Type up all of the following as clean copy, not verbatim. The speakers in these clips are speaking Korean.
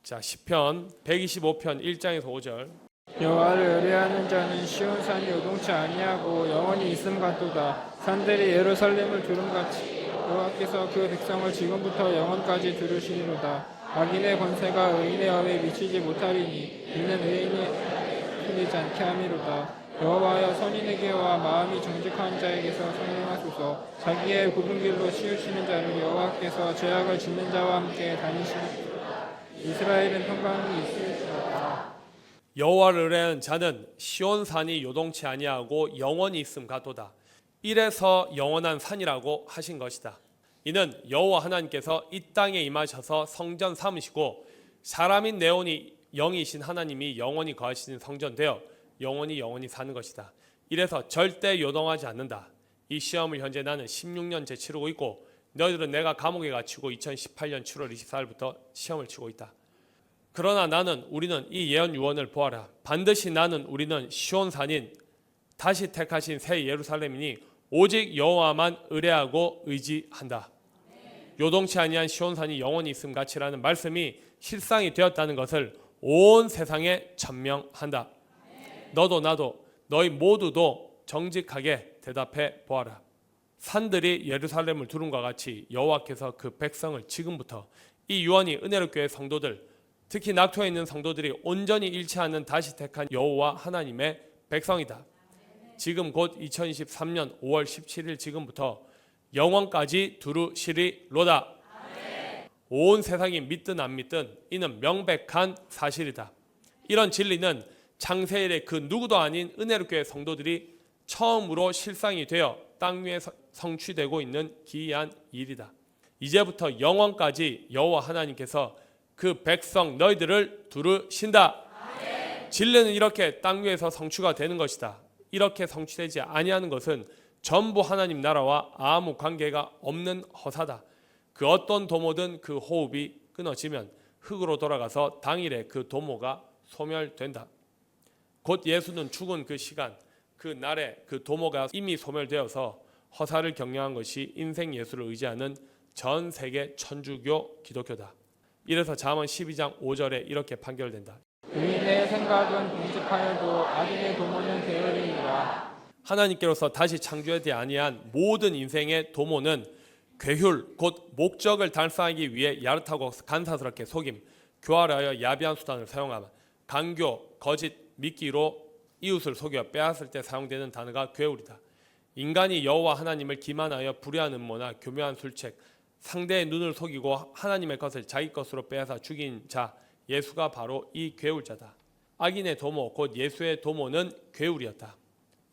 자, 시편 125편 1장에서 5절. 여호와를 의뢰하는 자는 시온산이 요동치 아니하고 영원히 있음 같도다. 산들이 예루살렘을 두름같이 여호와께서 그 백성을 지금부터 영원까지 두르시리로다. 악인의 권세가 의인의 업에 미치지 못하리니 이는 의인이 풀리지 않게 함이로다. 여호와여, 선인에게와 마음이 정직한 자에게서 성행하소서. 자기의 굽은 길로 치우치는 자를 여호와께서 죄악을 짓는 자와 함께 다니시리로다. 이스라엘은 평강이 있으리로다. 여호와를 의뢰하는 자는 시온산이 요동치 아니하고 영원히 있음 같도다. 이래서 영원한 산이라고 하신 것이다. 이는 여호와 하나님께서 이 땅에 임하셔서 성전 삼으시고 사람인 네온이 영이신 하나님이 영원히 거하시는 성전 되어 영원히 사는 것이다. 이래서 절대 요동하지 않는다. 이 시험을 현재 나는 16년째 치르고 있고 너희들은 내가 감옥에 갇히고 2018년 7월 24일부터 시험을 치고 있다. 그러나 우리는 이 예언 유언을 보아라. 반드시 우리는 시온산인 다시 택하신 새 예루살렘이니 오직 여호와만 의뢰하고 의지한다. 요동치 아니한 시온산이 영원히 있음 같이라는 말씀이 실상이 되었다는 것을 온 세상에 천명한다. 너도 나도 너희 모두도 정직하게 대답해 보아라. 산들이 예루살렘을 두름과 같이 여호와께서 그 백성을 지금부터, 이 유언이 은혜롭교회 성도들, 특히 낙토에 있는 성도들이 온전히 잃지 않는 다시 택한 여호와 하나님의 백성이다. 지금 곧 2023년 5월 17일 지금부터 영원까지 두루시리로다. 온 세상이 믿든 안 믿든 이는 명백한 사실이다. 이런 진리는 창세일의 그 누구도 아닌 은혜롭교회 성도들이 처음으로 실상이 되어 땅 위에 성취되고 있는 기이한 일이다. 이제부터 영원까지 여호와 하나님께서 그 백성 너희들을 두르신다. 진리는 이렇게 땅 위에서 성취가 되는 것이다. 이렇게 성취되지 아니하는 것은 전부 하나님 나라와 아무 관계가 없는 허사다. 그 어떤 도모든 그 호흡이 끊어지면 흙으로 돌아가서 당일에 그 도모가 소멸된다. 곧 예수는 죽은 그 시간, 그 날에 그 도모가 이미 소멸되어서 허사를 경영한 것이 인생 예수를 의지하는 전 세계 천주교 기독교다. 이래서 잠언 12장 5절에 이렇게 판결된다. 의인의 생각은 공직하여도 악인의 도모는 게으르니라. 하나님께로서 다시 창조되지 아니한 모든 인생의 도모는 괴휼, 곧 목적을 달성하기 위해 야릇하고 간사스럽게 속임, 교활하여 야비한 수단을 사용하며 강교, 거짓, 미끼로 이웃을 속여 빼앗을 때 사용되는 단어가 괴울이다. 인간이 여호와 하나님을 기만하여 불의한 음모나 교묘한 술책, 상대의 눈을 속이고 하나님의 것을 자기 것으로 빼앗아 죽인 자, 예수가 바로 이 괴울자다. 악인의 도모, 곧 예수의 도모는 괴울이었다.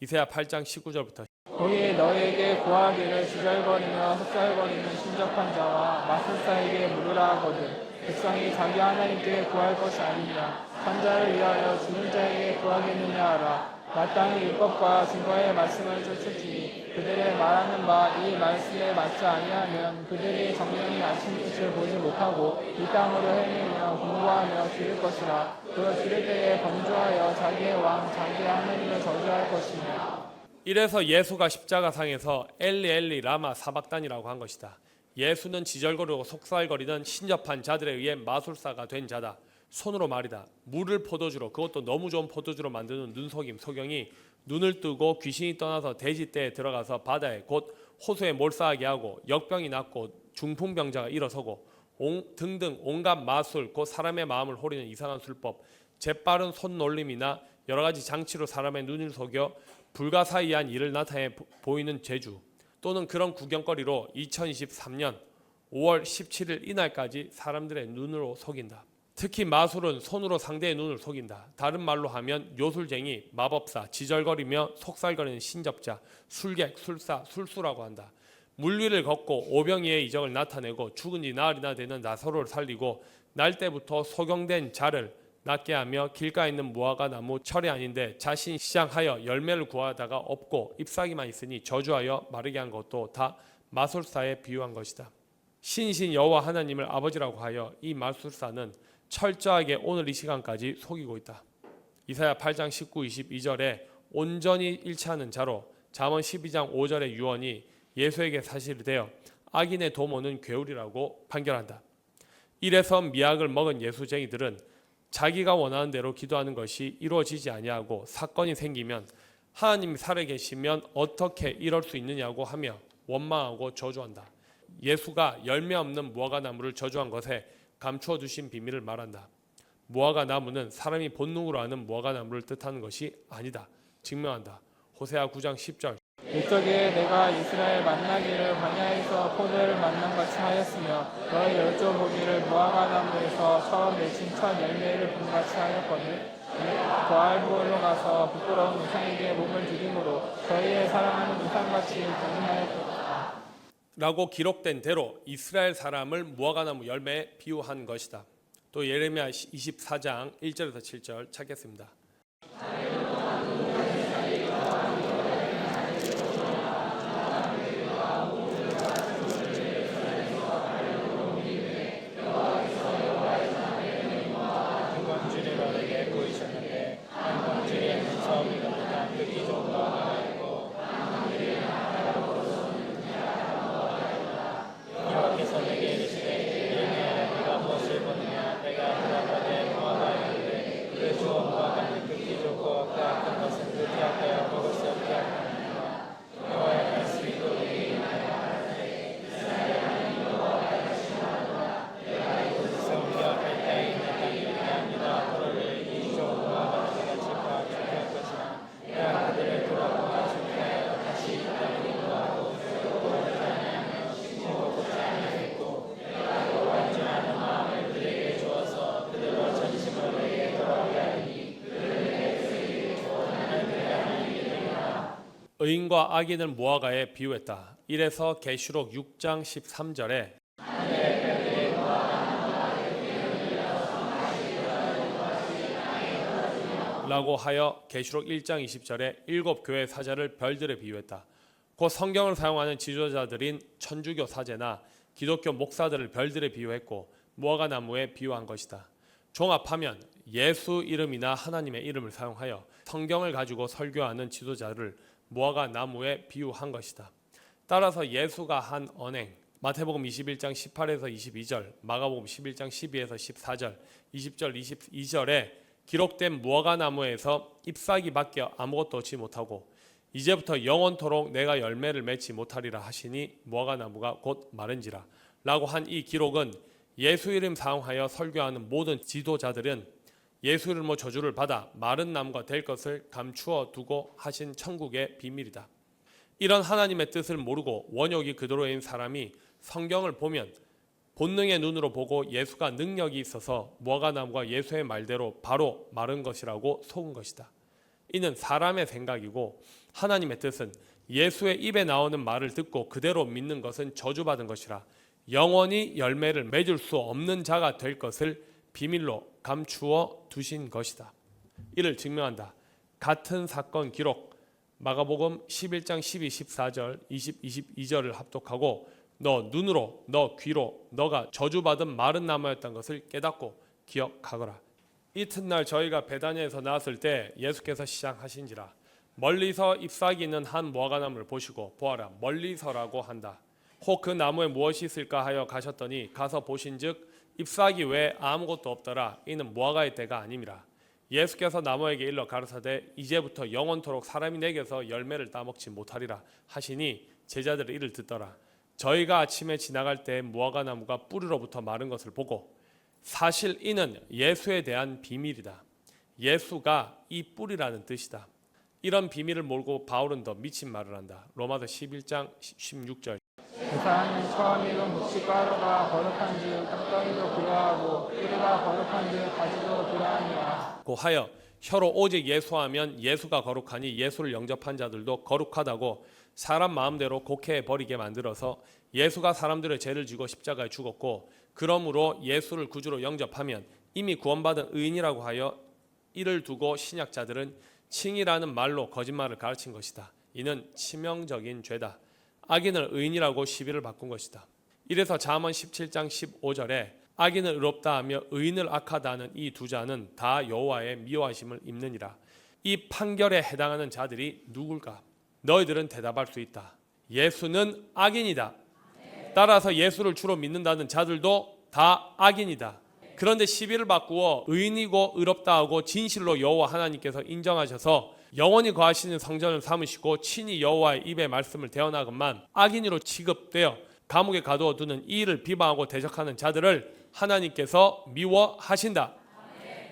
이사야 8장 19절부터 거기에 너희에게 구하기를 주절거리며 흑설거리는 신접한 자와 마술사에게 물으라 하거든. 백성이 자기 하나님께 구할 것이 아니냐. 산자를 위하여 죽는 자에게 구하겠느냐 하라. 마땅히 율법과 증거의 말씀을 쫓을지니 그들의 말하는 바 이 말씀에 맞지 아니하면 그들이 정령이 아침 빛을 보지 못하고 이 땅으로 헤매며 공부하며 들을 것이라. 그 들을 때에 범죄하여 자기의 왕 자기의 하나님을 저주할 것이며. 이래서 예수가 십자가상에서 엘리 엘리 라마 사박단이라고 한 것이다. 예수는 지절거리고 속살거리는 신접한 자들에 의해 마술사가 된 자다. 손으로 말이다. 물을 포도주로, 그것도 너무 좋은 포도주로 만드는 눈속임 소경이 눈을 뜨고 귀신이 떠나서 돼지떼에 들어가서 바다에 곧 호수에 몰사하게 하고 역병이 낫고 중풍병자가 일어서고 등등 온갖 마술, 곧 사람의 마음을 호리는 이상한 술법, 재빠른 손놀림이나 여러 가지 장치로 사람의 눈을 속여 불가사의한 일을 나타내 보이는 재주, 또는 그런 구경거리로 2023년 5월 17일 이날까지 사람들의 눈으로 속인다. 특히 마술은 손으로 상대의 눈을 속인다. 다른 말로 하면 요술쟁이, 마법사, 지절거리며 속살거리는 신접자, 술객, 술사, 술수라고 한다. 물 위를 걷고 오병이의 이적을 나타내고 죽은 지 나흘이나 되는 나사로를 살리고 날 때부터 소경된 자를 낫게 하며 길가에 있는 무화과 나무 철이 아닌데 자신 시장하여 열매를 구하다가 없고 잎사귀만 있으니 저주하여 마르게 한 것도 다 마술사에 비유한 것이다. 신이신 여호와 하나님을 아버지라고 하여 이 마술사는 철저하게 오늘 이 시간까지 속이고 있다. 이사야 8장 19, 22절에 온전히 일치하는 자로 잠언 12장 5절의 유언이 예수에게 사실이 되어 악인의 도모는 괴울이라고 판결한다. 이래서 미약을 먹은 예수쟁이들은 자기가 원하는 대로 기도하는 것이 이루어지지 아니하고 사건이 생기면 하나님이 살아계시면 어떻게 이럴 수 있느냐고 하며 원망하고 저주한다. 예수가 열매 없는 무화과 나무를 저주한 것에 감추어 두신 비밀을 말한다. 무화과 나무는 사람이 본능으로 아는 무화과 나무를 뜻하는 것이 아니다. 증명한다. 호세아 9장 10절. 이쪽에 내가 이스라엘 만나기를 광야에서 포도를 만난 같이 하였으며 너희 여쭤보기를 무화과 나무에서 처음 맺힌 첫 열매를 본 같이 하였거늘 바알부올로 가서 부끄러운 우상에게 몸을 드림으로 저희의 사랑하는 우상같이 경배하였다. 라고 기록된 대로 이스라엘 사람을 무화과나무 열매에 비유한 것이다. 또 예레미야 24장 1절에서 7절 찾겠습니다. 의인과 악인을 무화과에 비유했다. 이래서 계시록 6장 13절에 라고 하여 계시록 1장 20절에 7 교회 사자를 별들에 비유했다. 곧 성경을 사용하는 지도자들인 천주교 사제나 기독교 목사들을 별들에 비유했고 무화과 나무에 비유한 것이다. 종합하면 예수 이름이나 하나님의 이름을 사용하여 성경을 가지고 설교하는 지도자를 무화과 나무에 비유한 것이다. 따라서 예수가 한 언행, 마태복음 21장 18에서 22절, 마가복음 11장 12에서 14절, 20절 22절에 기록된 무화과 나무에서 잎사귀밖에 아무것도 얻지 못하고 이제부터 영원토록 내가 열매를 맺지 못하리라 하시니 무화과 나무가 곧 마른지라 라고 한 이 기록은 예수 이름 사용하여 설교하는 모든 지도자들은 예수 이름으로 저주를 받아 마른 나무가 될 것을 감추어 두고 하신 천국의 비밀이다. 이런 하나님의 뜻을 모르고 원욕이 그대로인 사람이 성경을 보면 본능의 눈으로 보고 예수가 능력이 있어서 무화과 나무가 예수의 말대로 바로 마른 것이라고 속은 것이다. 이는 사람의 생각이고 하나님의 뜻은 예수의 입에 나오는 말을 듣고 그대로 믿는 것은 저주받은 것이라 영원히 열매를 맺을 수 없는 자가 될 것을 비밀로 감추어 두신 것이다. 이를 증명한다. 같은 사건 기록 마가복음 11장 12, 14절, 20, 22절을 합독하고 너 눈으로 너 귀로 너가 저주받은 마른 나무였던 것을 깨닫고 기억하거라. 이튿날 저희가 베다니아에서 나왔을 때 예수께서 시작하신지라 멀리서 잎사귀 있는 한 무화과나무를 보시고 보아라 멀리서라고 한다. 혹 그 나무에 무엇이 있을까 하여 가셨더니 가서 보신즉 잎사귀 외에 아무것도 없더라. 이는 무화과의 때가 아님이라. 예수께서 나무에게 일러 가르사대 이제부터 영원토록 사람이 내게서 열매를 따먹지 못하리라 하시니 제자들이 이를 듣더라. 저희가 아침에 지나갈 때 무화과 나무가 뿌리로부터 마른 것을 보고 사실 이는 예수에 대한 비밀이다. 예수가 이 뿌리라는 뜻이다. 이런 비밀을 모르고 바울은 더 미친 말을 한다. 로마서 11장 16절. 그 사람은 처음 익은 묵시가루가 거룩한즉 떡덩이도 그러하고 뿌리가 거룩한즉 가지도 그러하니라. 고하여 혀로 오직 예수하면 예수가 거룩하니 예수를 영접한 자들도 거룩하다고 사람 마음대로 곡해해 버리게 만들어서 예수가 사람들의 죄를 지고 십자가에 죽었고 그러므로 예수를 구주로 영접하면 이미 구원받은 의인이라고 하여 이를 두고 신약자들은 칭이라는 말로 거짓말을 가르친 것이다. 이는 치명적인 죄다. 악인을 의인이라고 시비를 바꾼 것이다. 이래서 잠언 17장 15절에 악인을 의롭다 하며 의인을 악하다 하는 이 두 자는 다 여호와의 미워하심을 입느니라. 이 판결에 해당하는 자들이 누굴까? 너희들은 대답할 수 있다. 예수는 악인이다. 따라서 예수를 주로 믿는다는 자들도 다 악인이다. 그런데 시비를 바꾸어 의인이고 의롭다 하고 진실로 여호와 하나님께서 인정하셔서 영원히 거하시는 성전을 삼으시고 친히 여호와의 입의 말씀을 대언하건만 악인으로 취급되어 감옥에 가두어 두는 이 일을 비방하고 대적하는 자들을 하나님께서 미워하신다.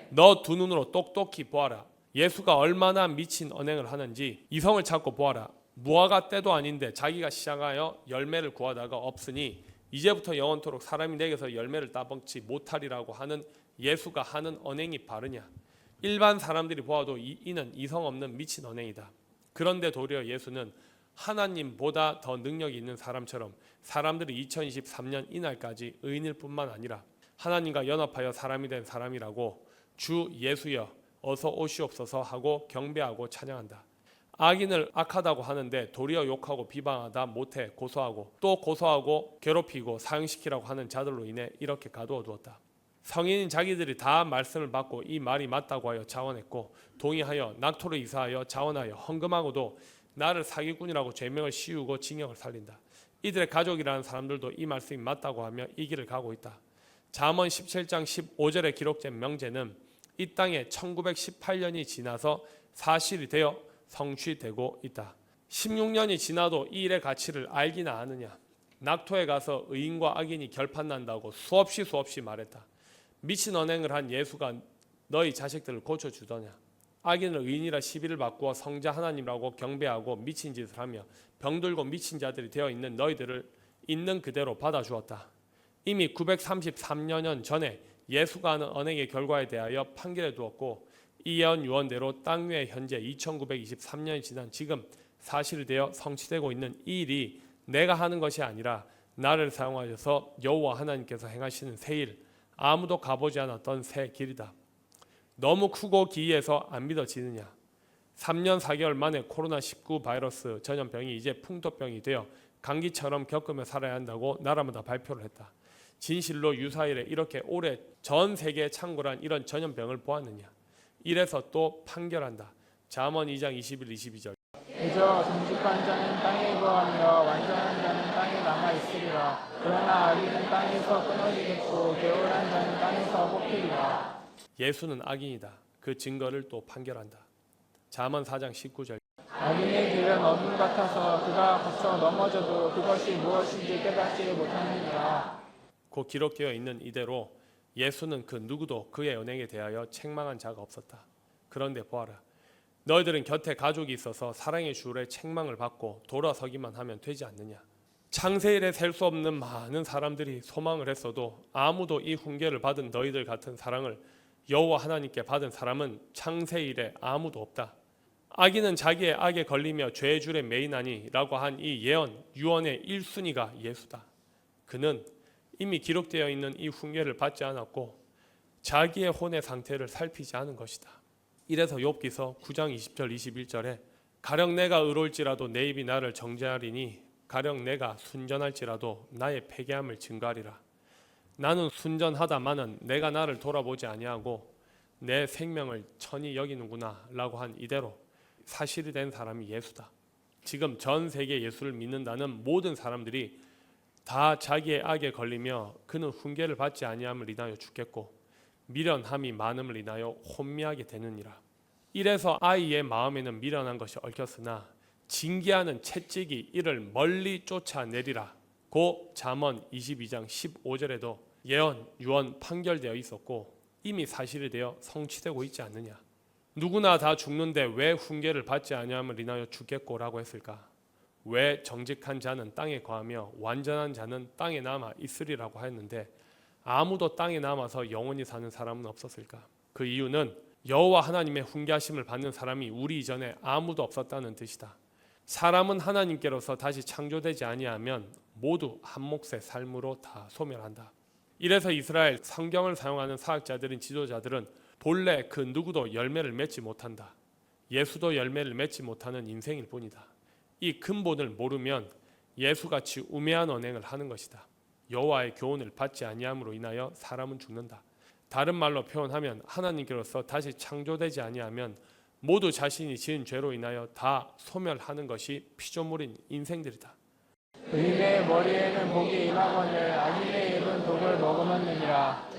너 두 눈으로 똑똑히 보아라. 예수가 얼마나 미친 언행을 하는지 이성을 찾고 보아라. 무화과 때도 아닌데 자기가 시작하여 열매를 구하다가 없으니 이제부터 영원토록 사람이 내게서 열매를 따먹지 못하리라고 하는 예수가 하는 언행이 바르냐? 일반 사람들이 보아도 이는 이성 없는 미친 언행이다. 그런데 도리어 예수는 하나님보다 더 능력이 있는 사람처럼 사람들이 2023년 이날까지 의인일 뿐만 아니라 하나님과 연합하여 사람이 된 사람이라고 주 예수여 어서 오시옵소서 하고 경배하고 찬양한다. 악인을 악하다고 하는데 도리어 욕하고 비방하다 못해 고소하고 또 고소하고 괴롭히고 사형시키라고 하는 자들로 인해 이렇게 가두어 두었다. 성인인 자기들이 다 말씀을 받고 이 말이 맞다고 하여 자원했고 동의하여 낙토로 이사하여 자원하여 헌금하고도 나를 사기꾼이라고 죄명을 씌우고 징역을 살린다. 이들의 가족이라는 사람들도 이 말씀이 맞다고 하며 이 길을 가고 있다. 잠언 17장 15절에 기록된 명제는 이 땅에 1918년이 지나서 사실이 되어 성취되고 있다. 16년이 지나도 이 일의 가치를 알기나 아느냐. 낙토에 가서 의인과 악인이 결판난다고 수없이 말했다. 미친 언행을 한 예수가 너희 자식들을 고쳐주더냐. 악인을 의인이라 시비를 바꾸어 성자 하나님이라고 경배하고 미친 짓을 하며 병들고 미친 자들이 되어 있는 너희들을 있는 그대로 받아주었다. 이미 933년 전에 예수가 하는 언행의 결과에 대하여 판결해 두었고 이 예언 유언대로 땅 위에 현재 2923년이 지난 지금 사실이 되어 성취되고 있는 이 일이 내가 하는 것이 아니라 나를 사용하셔서 여호와 하나님께서 행하시는 새 일, 아무도 가보지 않았던 새 길이다. 너무 크고 기이해서 안 믿어지느냐. 3년 4개월 만에 코로나19 바이러스 전염병이 이제 풍토병이 되어 감기처럼 겪으며 살아야 한다고 나라마다 발표를 했다. 진실로 유사일에 이렇게 오래 전 세계에 창궐한 이런 전염병을 보았느냐. 이래서 또 판결한다. 잠언 2장 21, 22절. 그저 정직한 자는 땅에 거하며 완전한 자는 땅에 남아 있으리라. 그러나 악인은 땅에서 끊어지겠고 게으른 자는 땅에서 뽑히리라. 예수는 악인이다. 그 증거를 또 판결한다. 잠언 4장 19절. 악인의 길은 어둠 같아서 그가 거쳐 넘어져도 그것이 무엇인지 깨닫지 못하느니라. 곧 기록되어 있는 이대로 예수는 그 누구도 그의 언행에 대하여 책망한 자가 없었다. 그런데 보아라. 너희들은 곁에 가족이 있어서 사랑의 주를 책망을 받고 돌아서기만 하면 되지 않느냐. 창세일에 셀 수 없는 많은 사람들이 소망을 했어도 아무도 이 훈계를 받은 너희들 같은 사랑을 여호와 하나님께 받은 사람은 창세일에 아무도 없다. 악인은 자기의 악에 걸리며 죄의 줄에 매이나니 라고 한 이 예언 유언의 1순위가 예수다. 그는 이미 기록되어 있는 이 훈계를 받지 않았고 자기의 혼의 상태를 살피지 않은 것이다. 이래서 욥기서 9장 20절 21절에 가령 내가 의로울지라도 내 입이 나를 정죄하리니 가령 내가 순전할지라도 나의 패괴함을 증거하리라. 나는 순전하다마는 내가 나를 돌아보지 아니하고 내 생명을 천히 여기는구나 라고 한 이대로 사실이 된 사람이 예수다. 지금 전 세계 예수를 믿는다는 모든 사람들이 다 자기의 악에 걸리며 그는 훈계를 받지 아니함을 인하여 죽겠고 미련함이 많음을 인하여 혼미하게 되느니라. 이래서 아이의 마음에는 미련한 것이 얽혔으나 징계하는 채찍이 이를 멀리 쫓아내리라. 고 잠언 22장 15절에도 예언, 유언 판결되어 있었고 이미 사실이 되어 성취되고 있지 않느냐. 누구나 다 죽는데 왜 훈계를 받지 아니함을 인하여 죽겠고라고 했을까? 왜 정직한 자는 땅에 거하며 완전한 자는 땅에 남아 있으리라고 하였는데 아무도 땅에 남아서 영원히 사는 사람은 없었을까? 그 이유는 여호와 하나님의 훈계하심을 받는 사람이 우리 이전에 아무도 없었다는 뜻이다. 사람은 하나님께로서 다시 창조되지 아니하면 모두 한 몫의 삶으로 다 소멸한다. 이래서 이스라엘 성경을 사용하는 사학자들인 지도자들은 본래 그 누구도 열매를 맺지 못한다. 예수도 열매를 맺지 못하는 인생일 뿐이다. 이 근본을 모르면 예수같이 우매한 언행을 하는 것이다. 여호와의 교훈을 받지 아니함으로 인하여 사람은 죽는다. 다른 말로 표현하면 하나님께로서 다시 창조되지 아니하면 모두 자신이 지은 죄로 인하여 다 소멸하는 것이 피조물인 인생들이다. 의인의 머리에는 복이 임하거늘 악인의 입은 독을 머금었느니라.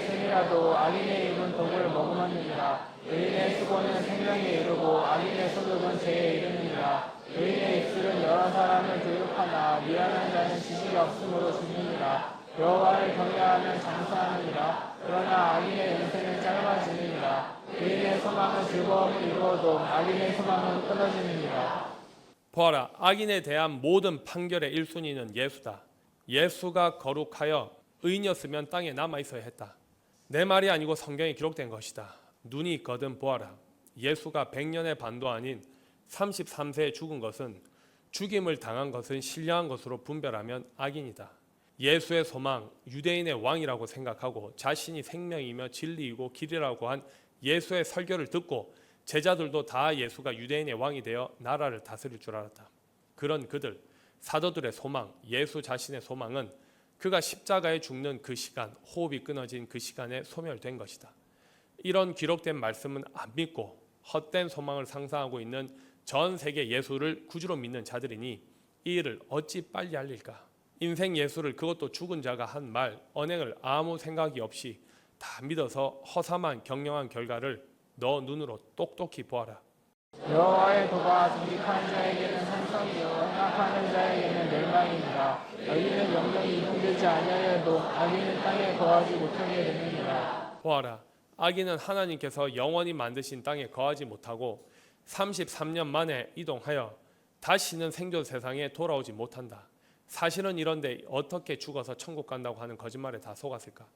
생이라도 악인의 입은 독을 머금었느니라. 의인의 수고는 생명에 이르고 악인의 소득은 죄에 이르느니라. 의인의 입술은 여러 사람을 교육하나 미련한 자는 지식이 없으므로 죽느니라. 여호와를 경외하면 장수하느니라. 그러나 악인의 영생은 짧아지느니라. 의인의 소망은 즐거움을 이루어도 악인의 소망은 끊어지느니라. 보아라, 악인에 대한 모든 판결의 1순위는 예수다. 예수가 거룩하여 의인이었으면 땅에 남아 있어야 했다. 내 말이 아니고 성경에 기록된 것이다. 눈이 있거든 보아라. 예수가 100년의 반도 아닌 33세에 죽은 것은, 죽임을 당한 것은 신령한 것으로 분별하면 악인이다. 예수의 소망, 유대인의 왕이라고 생각하고 자신이 생명이며 진리이고 길이라고 한 예수의 설교를 듣고 제자들도 다 예수가 유대인의 왕이 되어 나라를 다스릴 줄 알았다. 그런 그들, 사도들의 소망, 예수 자신의 소망은 그가 십자가에 죽는 그 시간, 호흡이 끊어진 그 시간에 소멸된 것이다. 이런 기록된 말씀은 안 믿고 헛된 소망을 상상하고 있는 전 세계 예수를 구주로 믿는 자들이니 이 일을 어찌 빨리 알릴까? 인생 예수를, 그것도 죽은 자가 한 말, 언행을 아무 생각이 없이 다 믿어서 허사만 경영한 결과를 너 눈으로 똑똑히 보아라. 여호와의 도가 정직한 자에게는 산성이요 행악하는 자에게는 멸망이니라. 악인은 영영이 이동되지 아니하여도 악인은 땅에 거하지 못하게 되느니라. 보아라, 악인은 하나님께서 영원히 만드신 땅에 거하지 못하고 33년 만에 이동하여 다시는 생존 세상에 돌아오지 못한다. 사실은 이런데 어떻게 죽어서 천국 간다고 하는 거짓말에 다 속았을까?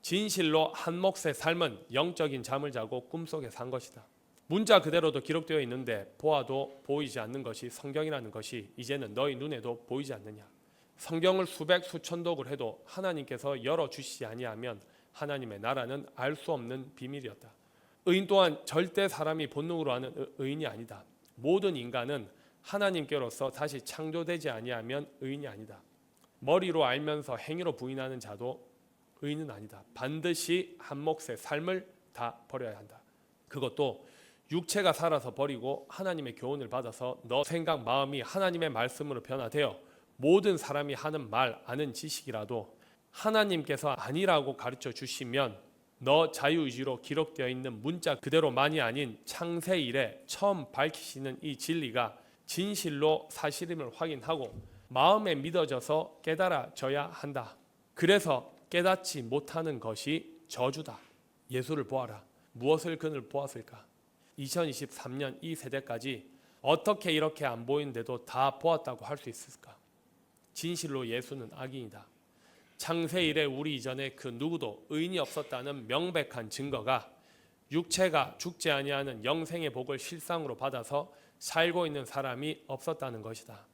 진실로 한 몫의 삶은 영적인 잠을 자고 꿈속에 산 것이다. 문자 그대로도 기록되어 있는데 보아도 보이지 않는 것이 성경이라는 것이 이제는 너희 눈에도 보이지 않느냐? 성경을 수백 수천독을 해도 하나님께서 열어주시지 아니하면 하나님의 나라는 알 수 없는 비밀이었다. 의인 또한 절대 사람이 본능으로 하는 의인이 아니다. 모든 인간은 하나님께로서 다시 창조되지 아니하면 의인이 아니다. 머리로 알면서 행위로 부인하는 자도 의인은 아니다. 반드시 한 몫의 삶을 다 버려야 한다. 그것도 육체가 살아서 버리고 하나님의 교훈을 받아서 너 생각 마음이 하나님의 말씀으로 변화되어 모든 사람이 하는 말, 아는 지식이라도 하나님께서 아니라고 가르쳐 주시면 너 자유의지로 기록되어 있는 문자 그대로만이 아닌 창세 이래 처음 밝히시는 이 진리가 진실로 사실임을 확인하고 마음에 믿어져서 깨달아져야 한다. 그래서 깨닫지 못하는 것이 저주다. 예수를 보아라. 무엇을 그늘 보았을까? 2023년 이 세대까지 어떻게 이렇게 안 보이는데도 다 보았다고 할 수 있을까? 진실로 예수는 악인이다. 창세 이래 우리 이전에 그 누구도 의인이 없었다는 명백한 증거가 육체가 죽지 아니하는 영생의 복을 실상으로 받아서 살고 있는 사람이 없었다는 것이다.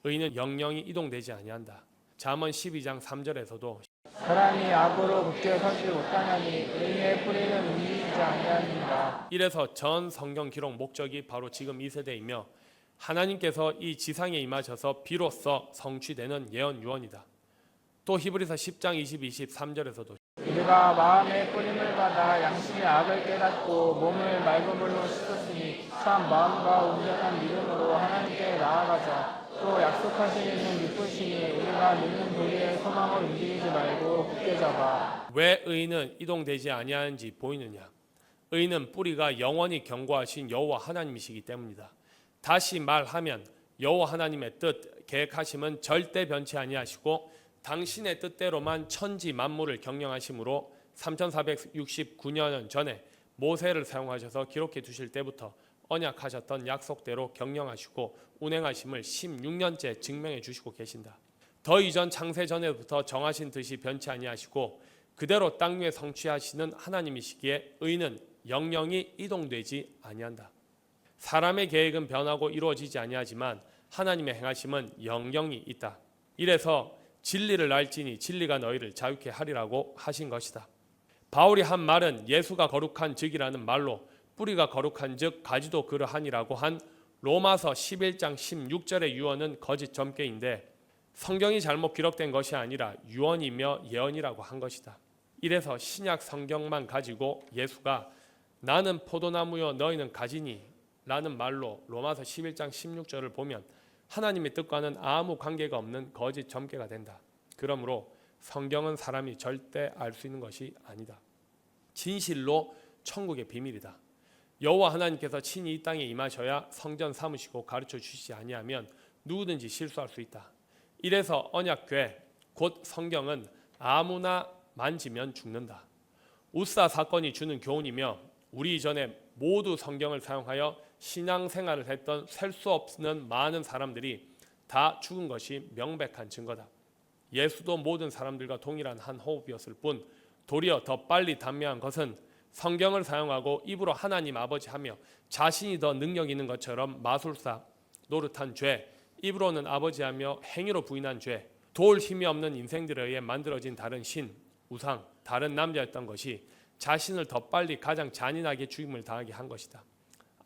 의인은 영영이 이동되지 아니한다. 잠언 12장 3절에서도 사람이 악으로 굳게 서지 못하나니 의인의 뿌리는 움직이지 아니하니라. 이래서 전 성경 기록 목적이 바로 지금 이 세대이며 하나님께서 이 지상에 임하셔서 비로소 성취되는 예언 유언이다. 또 히브리서 10장 22, 23절에서도 우리가 마음의 뿌림을 받아 양심의 악을 깨닫고 몸을 맑은 물로 씻었으니 참 마음과 온전한 믿음으로 하나님께 나아가자. 또 약속하신 이는 기쁘시니 우리가 믿는 도리의 소망을 움직이지 말고 굳게 잡아. 왜 의인은 이동되지 아니하는지 보이느냐? 의인은 뿌리가 영원히 견고하신 여호와 하나님이시기 때문이다. 다시 말하면 여호와 하나님의 뜻, 계획하심은 절대 변치 아니하시고 당신의 뜻대로만 천지 만물을 경영하심으로 3469년 전에 모세를 사용하셔서 기록해 두실 때부터 언약하셨던 약속대로 경영하시고 운행하심을 16년째 증명해 주시고 계신다. 더 이전 창세 전에부터 정하신 뜻이 변치 아니하시고 그대로 땅 위에 성취하시는 하나님이시기에 의인은 영영이 이동되지 아니한다. 사람의 계획은 변하고 이루어지지 아니하지만 하나님의 행하심은 영영이 있다. 이래서 진리를 알지니 진리가 너희를 자유케 하리라고 하신 것이다. 바울이 한 말은 예수가 거룩한 즉이라는 말로 뿌리가 거룩한 즉 가지도 그러하니라고 한 로마서 11장 16절의 유언은 거짓 점괘인데 성경이 잘못 기록된 것이 아니라 유언이며 예언이라고 한 것이다. 이래서 신약 성경만 가지고 예수가 나는 포도나무여 너희는 가지니 라는 말로 로마서 11장 16절을 보면 하나님의 뜻과는 아무 관계가 없는 거짓 점괘가 된다. 그러므로 성경은 사람이 절대 알 수 있는 것이 아니다. 진실로 천국의 비밀이다. 여호와 하나님께서 친히 이 땅에 임하셔야 성전 삼으시고 가르쳐 주시지 아니하면 누구든지 실수할 수 있다. 이래서 언약궤 곧 성경은 아무나 만지면 죽는다. 우사 사건이 주는 교훈이며 우리 이전에 모두 성경을 사용하여 신앙생활을 했던 셀 수 없는 많은 사람들이 다 죽은 것이 명백한 증거다. 예수도 모든 사람들과 동일한 한 호흡이었을 뿐 도리어 더 빨리 단명한 것은 성경을 사용하고 입으로 하나님 아버지 하며 자신이 더 능력 있는 것처럼 마술사, 노릇한 죄, 입으로는 아버지하며 행위로 부인한 죄, 도울 힘이 없는 인생들에 의해 만들어진 다른 신, 우상, 다른 남자였던 것이 자신을 더 빨리 가장 잔인하게 죽임을 당하게 한 것이다.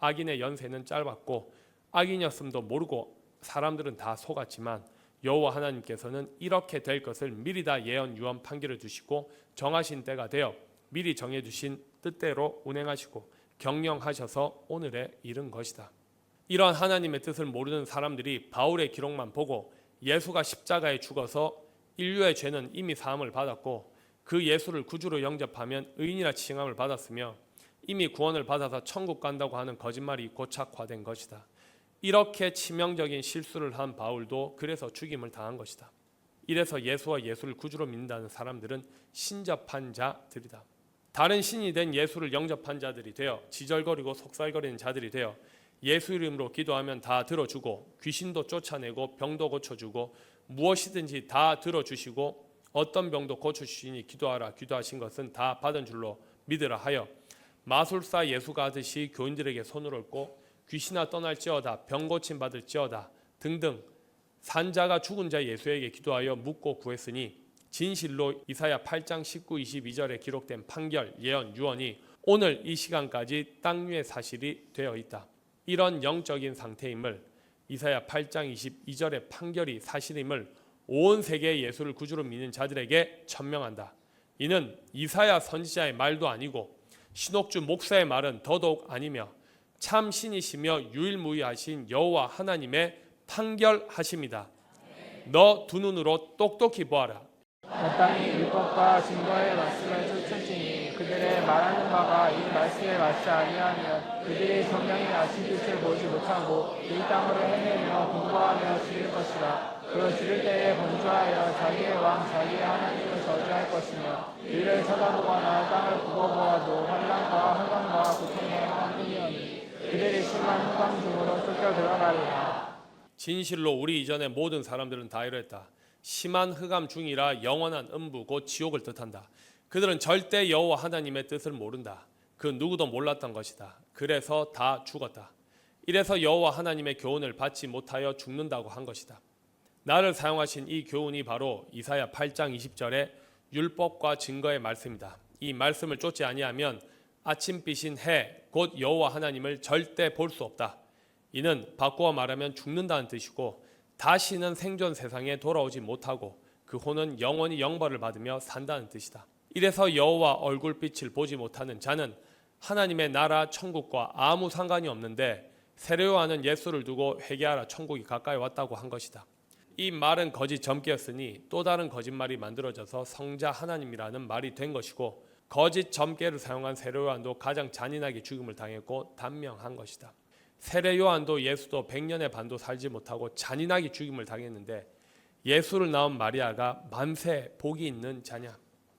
악인의 연세는 짧았고 악인이었음도 모르고 사람들은 다 속았지만 여호와 하나님께서는 이렇게 될 것을 미리 다 예언 유언 판결을 두시고 정하신 때가 되어 미리 정해주신 뜻대로 운행하시고 경영하셔서 오늘에 이른 것이다. 이러한 하나님의 뜻을 모르는 사람들이 바울의 기록만 보고 예수가 십자가에 죽어서 인류의 죄는 이미 사함을 받았고 그 예수를 구주로 영접하면 의인이라 칭함을 받았으며 이미 구원을 받아서 천국 간다고 하는 거짓말이 고착화된 것이다. 이렇게 치명적인 실수를 한 바울도 그래서 죽임을 당한 것이다. 이래서 예수와 예수를 구주로 믿는다는 사람들은 신접한 자들이다. 다른 신이 된 예수를 영접한 자들이 되어 지절거리고 속살거리는 자들이 되어 예수 이름으로 기도하면 다 들어주고 귀신도 쫓아내고 병도 고쳐주고 무엇이든지 다 들어주시고 어떤 병도 고쳐주시니 기도하라 기도하신 것은 다 받은 줄로 믿으라 하여 마술사 예수가 하듯이 교인들에게 손을 얹고 귀신아 떠날지어다 병 고침 받을지어다 등등 산자가 죽은 자 예수에게 기도하여 묻고 구했으니 진실로 이사야 8장 19, 22절에 기록된 판결, 예언, 유언이 오늘 이 시간까지 땅 위의 사실이 되어 있다. 이런 영적인 상태임을 이사야 8장 22절의 판결이 사실임을 온 세계의 예수를 구주로 믿는 자들에게 천명한다. 이는 이사야 선지자의 말도 아니고 신옥주 목사의 말은 더더욱 아니며 참 신이시며 유일무이하신 여호와 하나님의 판결하심이다. 너 두 눈으로 똑똑히 보아라. 내 땅이 율법과 증거의 말씀을 쫓을지니 그들의 말하는 바가 이 말씀에 맞지 아니하면 그들이 성령의 아침 빛을 보지 못하고 이 땅으로 헤매며 공부하며 죽일 것이라. 그 죽일 때에 번주하여 자기의 왕 자기의 하나님을 저주할 것이며 이를 쳐다보거나 땅을 굽어보아도 환난과 허강과 고통과 함뿐이오니 그들이 심한 후강 중으로 쫓겨 들어가리라. 진실로 우리 이전의 모든 사람들은 다 이랬다. 심한 흑암 중이라 영원한 음부 곧 지옥을 뜻한다. 그들은 절대 여호와 하나님의 뜻을 모른다. 그 누구도 몰랐던 것이다. 그래서 다 죽었다. 이래서 여호와 하나님의 교훈을 받지 못하여 죽는다고 한 것이다. 나를 사용하신 이 교훈이 바로 이사야 8장 20절의 율법과 증거의 말씀이다. 이 말씀을 쫓지 아니하면 아침빛인 해 곧 여호와 하나님을 절대 볼 수 없다. 이는 바꾸어 말하면 죽는다는 뜻이고 다시는 생존 세상에 돌아오지 못하고 그 혼은 영원히 영벌을 받으며 산다는 뜻이다. 이래서 여호와 얼굴빛을 보지 못하는 자는 하나님의 나라 천국과 아무 상관이 없는데 세례요한은 예수를 두고 회개하라 천국이 가까이 왔다고 한 것이다. 이 말은 거짓 점괘였으니 또 다른 거짓말이 만들어져서 성자 하나님이라는 말이 된 것이고 거짓 점괘를 사용한 세례요한도 가장 잔인하게 죽임을 당했고 단명한 것이다. 세례요한도 예수도 100년의 반도 살지 못하고 잔인하게 죽임을 당했는데 예수를 낳은 마리아가 만세 복이 있는 자냐?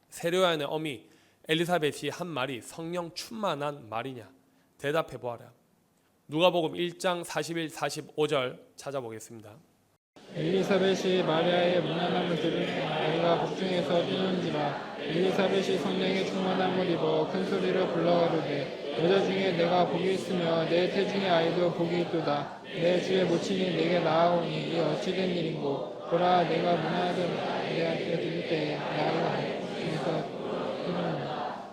세례요한의 어미 엘리사벳이 한 말이 성령 충만한 말이냐? 대답해 보아라. 누가복음 1장 41, 45절 찾아보겠습니다. 엘리사벳이 마리아의 무난함을 들은 아이가 복중에서 뛰는지라. 엘리사벳이 성령의 충만함을 입어 큰 소리로 불러 가로되 여자 중에 내가 복이 있으며 내 태중의 아이도 복이 있도다. 내 주의 모친이 내게 나아오니 이 어찌된 일인고. 보라 내가 문화를 내한테 들을 때에 나아가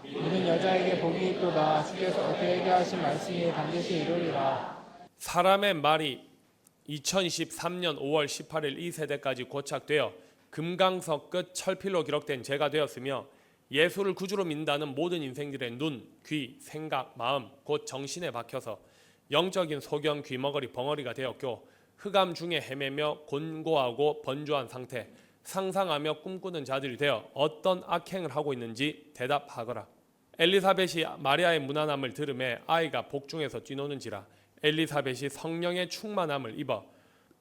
이는 여자에게 복이 있도다. 주께서 그에게 하신 말씀이 반드시 이루리라. 사람의 말이 2023년 5월 18일 이 세대까지 고착되어 금강석 끝 철필로 기록된 죄가 되었으며 예수를 구주로 믿는다는 모든 인생들의 눈, 귀, 생각, 마음 곧 정신에 박혀서 영적인 소경, 귀머거리, 벙어리가 되었고 흑암 중에 헤매며 곤고하고 번주한 상태, 상상하며 꿈꾸는 자들이 되어 어떤 악행을 하고 있는지 대답하거라. 엘리사벳이 마리아의 무난함을 들음에 아이가 복중에서 뛰노는지라. 엘리사벳이 성령의 충만함을 입어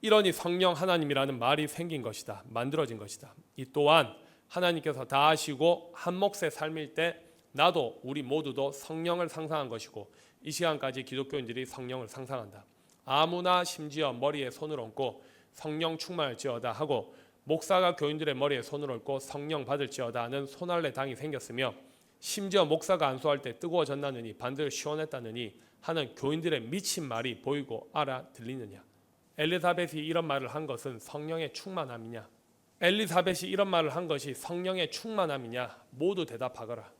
이러니 성령 하나님이라는 말이 생긴 것이다. 만들어진 것이다. 이 또한 하나님께서 다 아시고 한 몫의 삶일 때 나도 우리 모두도 성령을 상상한 것이고 이 시간까지 기독교인들이 성령을 상상한다. 아무나 심지어 머리에 손을 얹고 성령 충만할지어다 하고 목사가 교인들의 머리에 손을 얹고 성령 받을지어다 하는 손할례 당이 생겼으며 심지어 목사가 안수할 때 뜨거워졌나느니 반들 시원했다느니 하는 교인들의 미친 말이 보이고 알아들리느냐. 엘리사벳이 이런 말을 한 것은 성령의 충만함이냐? 엘리사벳이 이런 말을 한 것이 성령의 충만함이냐? 모두 대답하거라.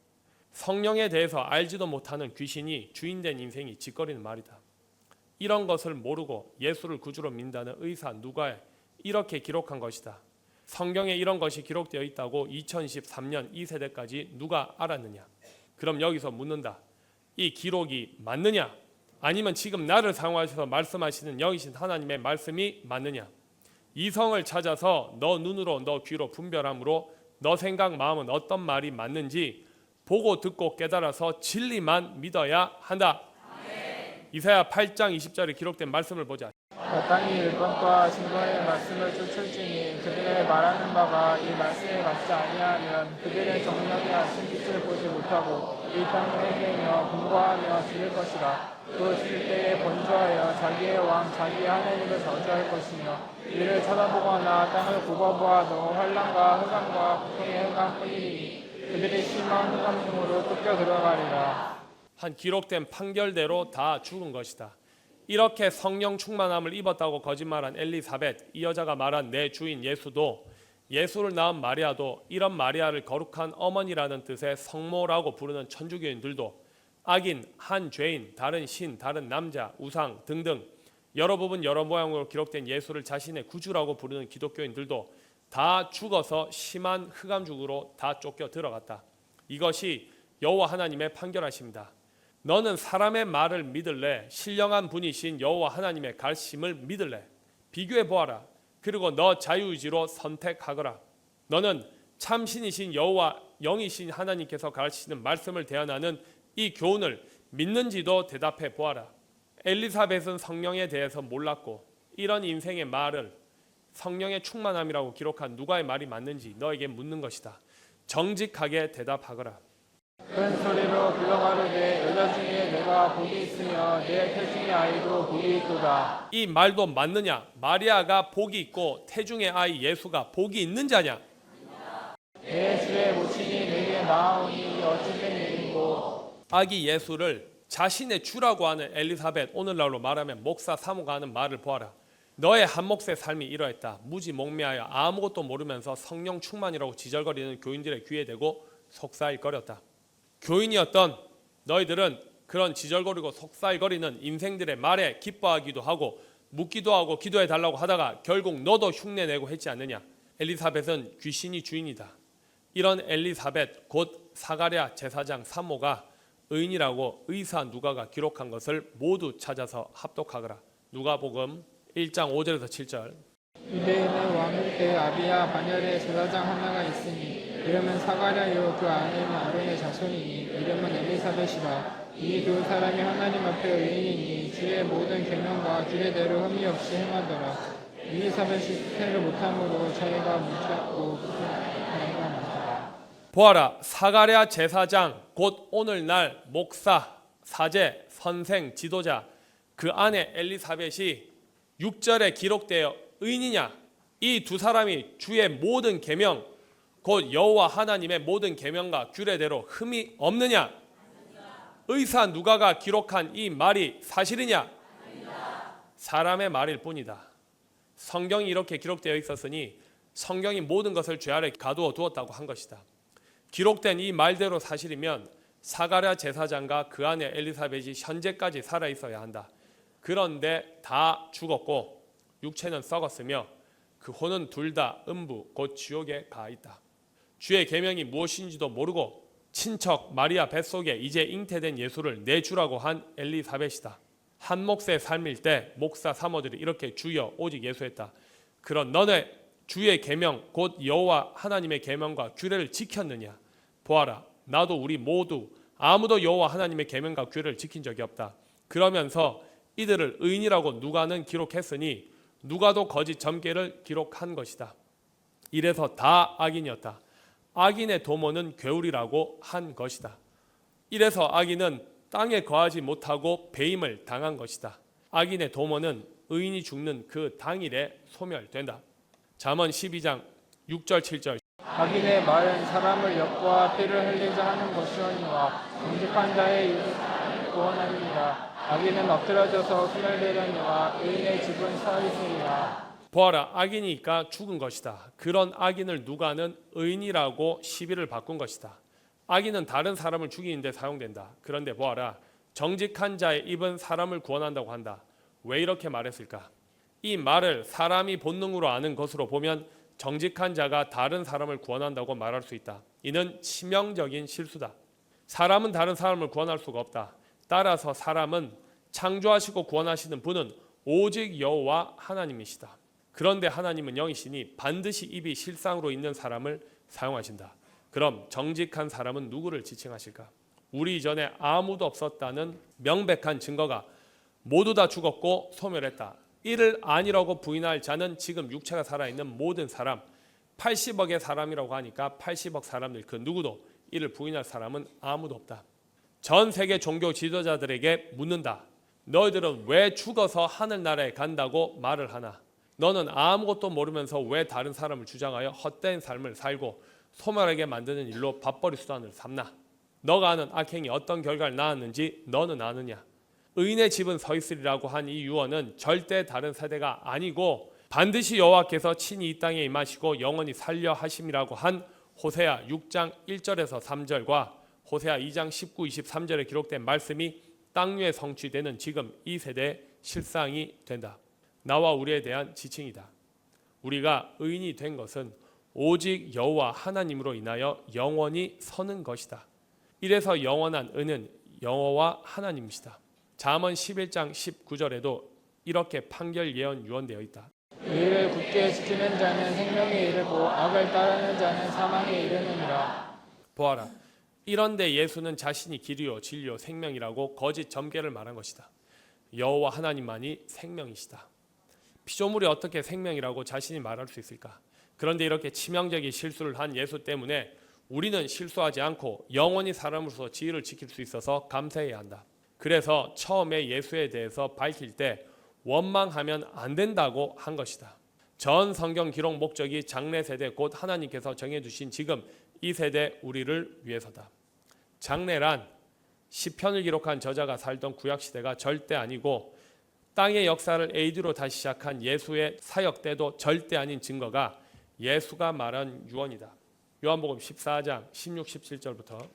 성령에 대해서 알지도 못하는 귀신이 주인된 인생이 짓거리는 말이다. 이런 것을 모르고 예수를 구주로 믿는다는 의사 누가 이렇게 기록한 것이다. 성경에 이런 것이 기록되어 있다고 2013년 이 세대까지 누가 알았느냐? 그럼 여기서 묻는다. 이 기록이 맞느냐? 아니면 지금 나를 사용하셔서 말씀하시는 영이신 하나님의 말씀이 맞느냐? 이성을 찾아서 너 눈으로 너 귀로 분별함으로 너 생각 마음은 어떤 말이 맞는지 보고 듣고 깨달아서 진리만 믿어야 한다. 이사야 8장 20절에 기록된 말씀을 보자. 마땅히 율법과 증거의 말씀을 쫓을지니 그들의 말하는 바가 이 말씀에 맞지 아니하면 그들의 정령이 아침 빛을 보지 못하고 이 땅을 헤매며 분과하며 들을 것이라. 또 들 때에 번주하여 자기의 왕 자기의 하나님을 저주할 것이며 이를 쳐다보거나 땅을 굽어보아도 환난과 흑암과 고통의 흑암뿐이니 그들이 심한 흑암 중으로 쫓겨 들어가리라. 한 기록된 판결대로 다 죽은 것이다. 이렇게 성령 충만함을 입었다고 거짓말한 엘리사벳, 이 여자가 말한 내 주인 예수도, 예수를 낳은 마리아도, 이런 마리아를 거룩한 어머니라는 뜻의 성모라고 부르는 천주교인들도, 악인, 한 죄인, 다른 신, 다른 남자, 우상 등등 여러 부분 여러 모양으로 기록된 예수를 자신의 구주라고 부르는 기독교인들도 다 죽어서 심한 흑암죽으로 다 쫓겨 들어갔다. 이것이 여호와 하나님의 판결하십니다. 너는 사람의 말을 믿을래? 신령한 분이신 여호와 하나님의 가르침을 믿을래? 비교해 보아라. 그리고 너 자유의지로 선택하거라. 너는 참신이신 여호와 영이신 하나님께서 가르치시는 말씀을 대언하는 이 교훈을 믿는지도 대답해 보아라. 엘리사벳은 성령에 대해서 몰랐고 이런 인생의 말을 성령의 충만함이라고 기록한 누가의 말이 맞는지 너에게 묻는 것이다. 정직하게 대답하거라. 큰 소리로 불러가르되 여자 중에 내가 복이 있으며 내 태중의 아이도 복이 있도다. 이 말도 맞느냐? 마리아가 복이 있고 태중의 아이 예수가 복이 있는 자냐? 내 주의 모친이 내게 나아오니 어찌 된 일인고. 아기 예수를 자신의 주라고 하는 엘리사벳, 오늘날로 말하면 목사 사모가 하는 말을 보아라. 너의 한 몫의 삶이 이러했다. 무지몽매하여 아무것도 모르면서 성령 충만이라고 지절거리는 교인들의 귀에 대고 속살거렸다. 교인이었던 너희들은 그런 지절거리고 속살거리는 인생들의 말에 기뻐하기도 하고 묻기도 하고 기도해 달라고 하다가 결국 너도 흉내내고 했지 않느냐. 엘리사벳은 귀신이 주인이다. 이런 엘리사벳 곧 사가랴 제사장 사모가 의인이라고 의사 누가가 기록한 것을 모두 찾아서 합독하거라. 누가복음 1장 5절에서 7절. 유대인의 왕일 때 아비야 반열에 제사장 하나가 있으니 이름은 사가랴요 그 아내는 아론의 자손이니 이름은 엘리사벳이라. 이 두 사람이 하나님 앞에 의인이니 주의 모든 계명과 규례대로 흠이 없이 행하더라. 엘리사벳이 수태를 못함으로 자기가 묻혔고 나이가 많더라. 보아라, 사가랴 제사장 곧 오늘날 목사, 사제, 선생, 지도자 그 안에 엘리사벳이 6절에 기록되어 의인이냐? 이 두 사람이 주의 모든 계명 곧 여호와 하나님의 모든 계명과 규례대로 흠이 없느냐? 의사 누가가 기록한 이 말이 사실이냐? 사람의 말일 뿐이다. 성경이 이렇게 기록되어 있었으니 성경이 모든 것을 죄 아래 가두어 두었다고 한 것이다. 기록된 이 말대로 사실이면 사가랴 제사장과 그 안에 엘리사벳이 현재까지 살아 있어야 한다. 그런데 다 죽었고 육체는 썩었으며 그 혼은 둘 다 음부 곧 지옥에 가 있다. 주의 계명이 무엇인지도 모르고 친척 마리아 뱃속에 이제 잉태된 예수를 내 주라고 한 엘리사벳이다. 한 몫의 삶일 때 목사 사모들이 이렇게 주여 오직 예수했다. 그런 너네 주의 계명 곧 여호와 하나님의 계명과 규례를 지켰느냐? 보아라, 나도 우리 모두 아무도 여호와 하나님의 계명과 규례를 지킨 적이 없다. 그러면서 이들을 의인이라고 누가는 기록했으니 누가도 거짓 점괘를 기록한 것이다. 이래서 다 악인이었다. 악인의 도모는 괴울이라고 한 것이다. 이래서 악인은 땅에 거하지 못하고 배임을 당한 것이다. 악인의 도모는 의인이 죽는 그 당일에 소멸된다. 잠언 12장 6절 7절. 악인의 말은 사람을 엿보아 피를 흘리자 하는 것이오니와 정직한 자의 입은 구원하리니라. 악인은 엎드려져서 소멸되려니와 의인의 집은 서 있으리라. 보아라, 악인이니까 죽은 것이다. 그런 악인을 누가는 의인이라고 시비를 바꾼 것이다. 악인은 다른 사람을 죽이는 데 사용된다. 그런데 보아라, 정직한 자의 입은 사람을 구원한다고 한다. 왜 이렇게 말했을까? 이 말을 사람이 본능으로 아는 것으로 보면 정직한 자가 다른 사람을 구원한다고 말할 수 있다. 이는 치명적인 실수다. 사람은 다른 사람을 구원할 수가 없다. 따라서 사람은 창조하시고 구원하시는 분은 오직 여호와 하나님이시다. 그런데 하나님은 영이시니 반드시 입이 실상으로 있는 사람을 사용하신다. 그럼 정직한 사람은 누구를 지칭하실까? 우리 이전에 아무도 없었다는 명백한 증거가 모두 다 죽었고 소멸했다. 이를 아니라고 부인할 자는 지금 육체가 살아있는 모든 사람, 80억의 사람이라고 하니까 80억 사람들 그 누구도 이를 부인할 사람은 아무도 없다. 전 세계 종교 지도자들에게 묻는다. 너희들은 왜 죽어서 하늘나라에 간다고 말을 하나? 너는 아무것도 모르면서 왜 다른 사람을 주장하여 헛된 삶을 살고 소멸하게 만드는 일로 밥벌이 수단을 삼나? 너가 아는 악행이 어떤 결과를 낳았는지 너는 아느냐? 의인의 집은 서 있으리라고 한 이 유언은 절대 다른 세대가 아니고 반드시 여호와께서 친히 이 땅에 임하시고 영원히 살려 하심이라고 한 호세아 6장 1절에서 3절과 호세아 2장 19, 23절에 기록된 말씀이 땅 위에 성취되는 지금 이 세대의 실상이 된다. 나와 우리에 대한 지칭이다. 우리가 의인이 된 것은 오직 여호와 하나님으로 인하여 영원히 서는 것이다. 이래서 영원한 의는 여호와 하나님이시다. 잠언 11장 19절에도 이렇게 판결 예언 유언되어 있다. 의를 굳게 지키는 자는 생명에 이르고 악을 따르는 자는 사망에 이르느니라. 보아라, 이런데 예수는 자신이 길이요 진리요 생명이라고 거짓 점괘를 말한 것이다. 여호와 하나님만이 생명이시다. 피조물이 어떻게 생명이라고 자신이 말할 수 있을까? 그런데 이렇게 치명적인 실수를 한 예수 때문에 우리는 실수하지 않고 영원히 사람으로서 지위를 지킬 수 있어서 감사해야 한다. 그래서 처음에 예수에 대해서 밝힐 때 원망하면 안 된다고 한 것이다. 전 성경 기록 목적이 장래 세대 곧 하나님께서 정해주신 지금 이 세대 우리를 위해서다. 장래란 시편을 기록한 저자가 살던 구약 시대가 절대 아니고 땅의 역사를 AD로 다시 시작한 예수의 사역 때도 절대 아닌 증거가 예수가 말한 유언이다. 요한복음 14장 16, 17절부터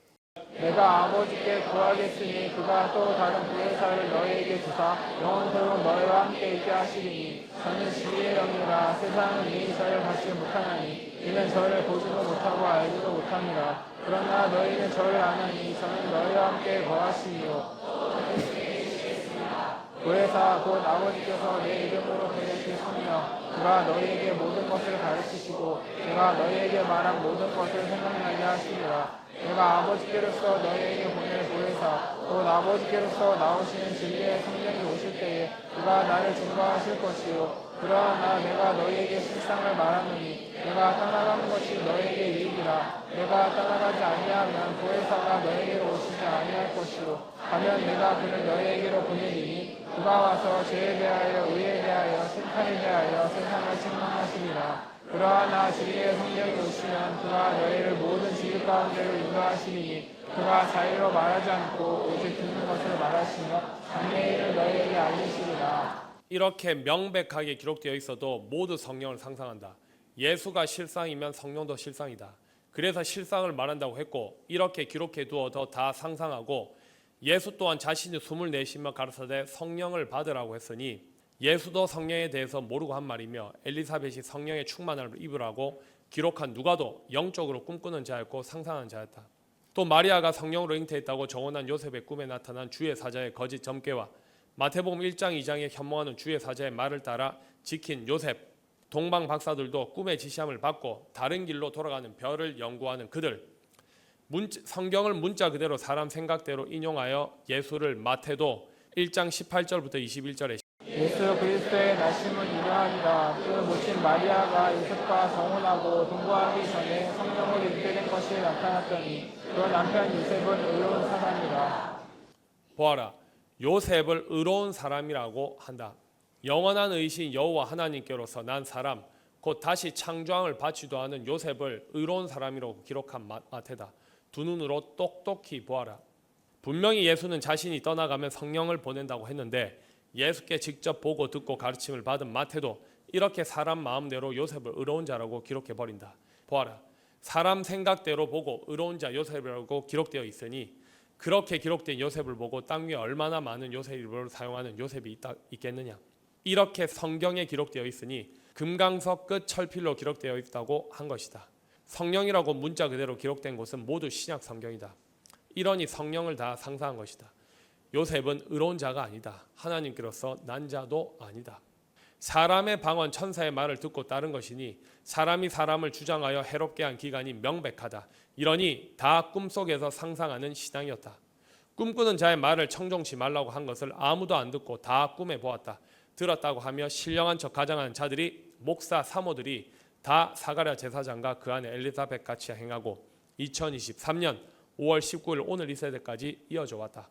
내가 아버지께 구하겠으니 그가 또 다른 보혜사를 너희에게 주사 영원토록 너희와 함께 있게 하시리니 저는 진리의 영이라. 세상은 이미 저를 받지 못하나니 이는 저를 보지도 못하고 알지도 못함이라. 그러나 너희는 저를 아나니 저는 너희와 함께 거하시리요. 보혜사 곧 아버지께서 내 이름으로 보내실 성령 그가 너희에게 모든 것을 가르치시고 내가 너희에게 말한 모든 것을 생각나게 하시리라. 내가 아버지께로서 너희에게 보낼 보혜사 곧 아버지께로서 나오시는 진리의 성령이 오실 때에 그가 나를 증거하실 것이요 그러나 내가 너희에게 실상을 말하노니 내가 떠나가는 것이 너희에게 유익이라. 내가 떠나가지 아니하면 보혜사가 너희에게로 오시지 아니할 것이요 가면 내가 그를 너희에게로 보내리니 그가 와서 죄에 대하여 의에 대하여 심판에 대하여 세상을 책망하시리라. 그러나 진리의 성령이 오시면 그가 너희를 모든 진리 가운데로 인도하시리니 그가 자유로 말하지 않고 오직 듣는 것을 말하시며 장래일을 너희에게 알리시리라. 이렇게 명백하게 기록되어 있어도 모두 성령을 상상한다. 예수가 실상이면 성령도 실상이다. 그래서 실상을 말한다고 했고 이렇게 기록해 두어도 다 상상하고 예수 또한 자신이 숨을 내쉬며 가르쳐대 성령을 받으라고 했으니 예수도 성령에 대해서 모르고 한 말이며 엘리사벳이 성령의 충만함을 입으라고 기록한 누가도 영적으로 꿈꾸는 자였고 상상하는 자였다. 또 마리아가 성령으로 잉태했다고 정언한 요셉의 꿈에 나타난 주의 사자의 거짓 점괘와 마태복음 1장 2장에 현몽하는 주의 사자의 말을 따라 지킨 요셉, 동방 박사들도 꿈의 지시함을 받고 다른 길로 돌아가는 별을 연구하는 그들, 성경을 문자 그대로 사람 생각대로 인용하여 예수를 마태도 1장 18절부터 21절에 예수 그리스도의 나심은 유명하리라. 그 모친 마리아가 요셉과 정혼하고 동거하기 전에 성령으로 잉태된 것이 나타났더니 그 남편 요셉은 의로운 사람이라. 보아라, 요셉을 의로운 사람이라고 한다. 영원한 의신 여호와 하나님께로서 난 사람, 곧 다시 창조함을 받지도 않은 요셉을 의로운 사람이라고 기록한 마태다. 두 눈으로 똑똑히 보아라. 분명히 예수는 자신이 떠나가면 성령을 보낸다고 했는데 예수께 직접 보고 듣고 가르침을 받은 마태도 이렇게 사람 마음대로 요셉을 의로운 자라고 기록해버린다. 보아라, 사람 생각대로 보고 의로운 자 요셉이라고 기록되어 있으니 그렇게 기록된 요셉을 보고 땅 위에 얼마나 많은 요셉 이름을 사용하는 요셉이 있겠느냐. 이렇게 성경에 기록되어 있으니 금강석 끝 철필로 기록되어 있다고 한 것이다. 성령이라고 문자 그대로 기록된 곳은 모두 신약 성경이다. 이러니 성령을 다 상상한 것이다. 요셉은 의로운 자가 아니다. 하나님께로서 난 자도 아니다. 사람의 방언 천사의 말을 듣고 따른 것이니 사람이 사람을 주장하여 해롭게 한 기간이 명백하다. 이러니 다 꿈속에서 상상하는 신앙이었다. 꿈꾸는 자의 말을 청종치 말라고 한 것을 아무도 안 듣고 다 꿈에 보았다. 들었다고 하며 신령한 척 가장하는 자들이 목사 사모들이 다 사가랴 제사장과 그 안에 엘리사벳 같이 행하고 2023년 5월 19일 오늘 이 세대까지 이어져 왔다.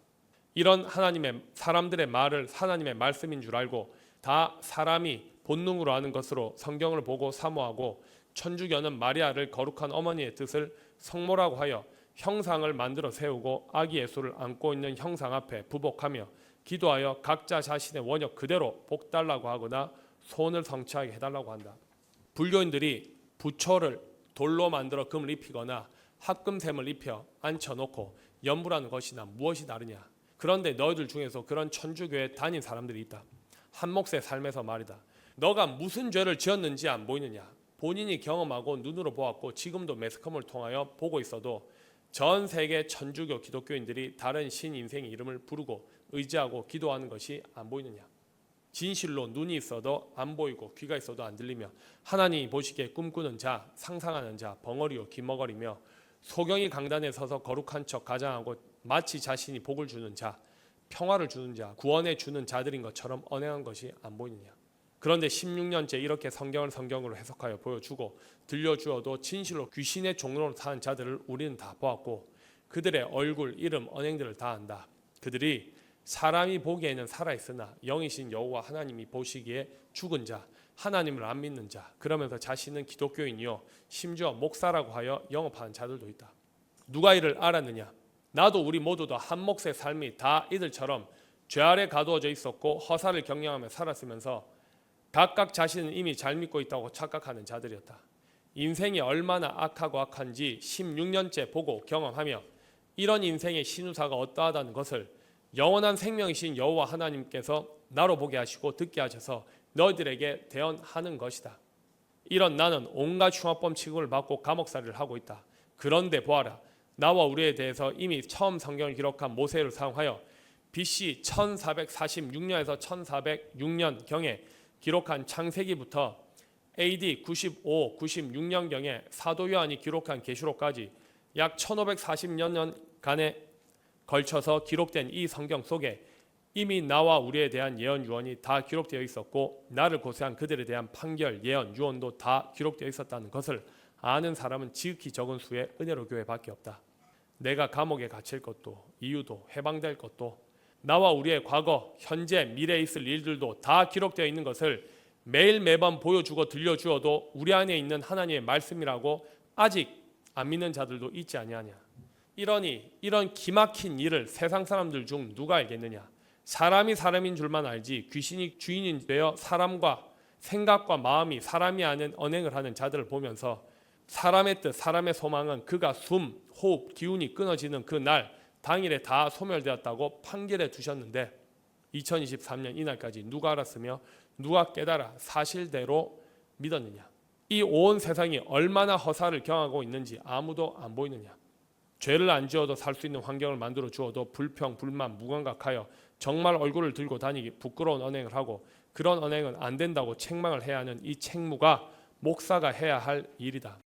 이런 하나님의 사람들의 말을 하나님의 말씀인 줄 알고 다 사람이 본능으로 하는 것으로 성경을 보고 사모하고 천주교는 마리아를 거룩한 어머니의 뜻을 성모라고 하여 형상을 만들어 세우고 아기 예수를 안고 있는 형상 앞에 부복하며 기도하여 각자 자신의 원역 그대로 복 달라고 하거나 소원을 성취하게 해달라고 한다. 불교인들이 부초를 돌로 만들어 금을 입히거나 합금샘을 입혀 앉혀놓고 연부라는 것이나 무엇이 다르냐. 그런데 너희들 중에서 그런 천주교에 다닌 사람들이 있다. 한 몫의 삶에서 말이다. 너가 무슨 죄를 지었는지 안 보이느냐. 본인이 경험하고 눈으로 보았고 지금도 매스컴을 통하여 보고 있어도 전 세계 천주교 기독교인들이 다른 신 인생의 이름을 부르고 의지하고 기도하는 것이 안 보이느냐. 진실로 눈이 있어도 안 보이고 귀가 있어도 안 들리며 하나님이 보시기에 꿈꾸는 자, 상상하는 자, 벙어리요 귀머거리며 소경이 강단에 서서 거룩한 척 가장하고 마치 자신이 복을 주는 자, 평화를 주는 자, 구원해 주는 자들인 것처럼 언행한 것이 안 보이느냐. 그런데 16년째 이렇게 성경으로 해석하여 보여주고 들려주어도 진실로 귀신의 종로로 사는 자들을 우리는 다 보았고 그들의 얼굴, 이름, 언행들을 다 안다. 그들이 사람이 보기에는 살아있으나 영이신 여호와 하나님이 보시기에 죽은 자, 하나님을 안 믿는 자, 그러면서 자신은 기독교인이요 심지어 목사라고 하여 영업하는 자들도 있다. 누가 이를 알았느냐? 나도 우리 모두도 한 몫의 삶이 다 이들처럼 죄 아래 가두어져 있었고 허사를 경영하며 살았으면서 각각 자신은 이미 잘 믿고 있다고 착각하는 자들이었다. 인생이 얼마나 악하고 악한지 16년째 보고 경험하며 이런 인생의 신우사가 어떠하다는 것을 영원한 생명이신 여호와 하나님께서 나로 보게 하시고 듣게 하셔서 너희들에게 대언하는 것이다. 이런 나는 온갖 흉악범 취급을 받고 감옥살이를 하고 있다. 그런데 보아라. 나와 우리에 대해서 이미 처음 성경을 기록한 모세를 사용하여 BC 1446년에서 1406년경에 기록한 창세기부터 AD 95, 96년경에 사도 요한이 기록한 계시록까지 약 1540년간에 걸쳐서 기록된 이 성경 속에 이미 나와 우리에 대한 예언 유언이 다 기록되어 있었고 나를 고소한 그들에 대한 판결, 예언, 유언도 다 기록되어 있었다는 것을 아는 사람은 지극히 적은 수의 은혜로 교회밖에 없다. 내가 감옥에 갇힐 것도 이유도 해방될 것도 나와 우리의 과거, 현재, 미래에 있을 일들도 다 기록되어 있는 것을 매일 매번 보여주고 들려주어도 우리 안에 있는 하나님의 말씀이라고 아직 안 믿는 자들도 있지 아니하냐. 이러니 이런 기막힌 일을 세상 사람들 중 누가 알겠느냐. 사람이 사람인 줄만 알지 귀신이 주인이 되어 사람과 생각과 마음이 사람이 아는 언행을 하는 자들을 보면서 사람의 뜻, 사람의 소망은 그가 숨, 호흡, 기운이 끊어지는 그 날, 당일에 다 소멸되었다고 판결해 두셨는데 2023년 이날까지 누가 알았으며 누가 깨달아 사실대로 믿었느냐. 이 온 세상이 얼마나 허사를 경하고 있는지 아무도 안 보이느냐. 죄를 안 지어도 살 수 있는 환경을 만들어 주어도 불평, 불만, 무감각하여 정말 얼굴을 들고 다니기 부끄러운 언행을 하고 그런 언행은 안 된다고 책망을 해야 하는 이 책무가 목사가 해야 할 일이다.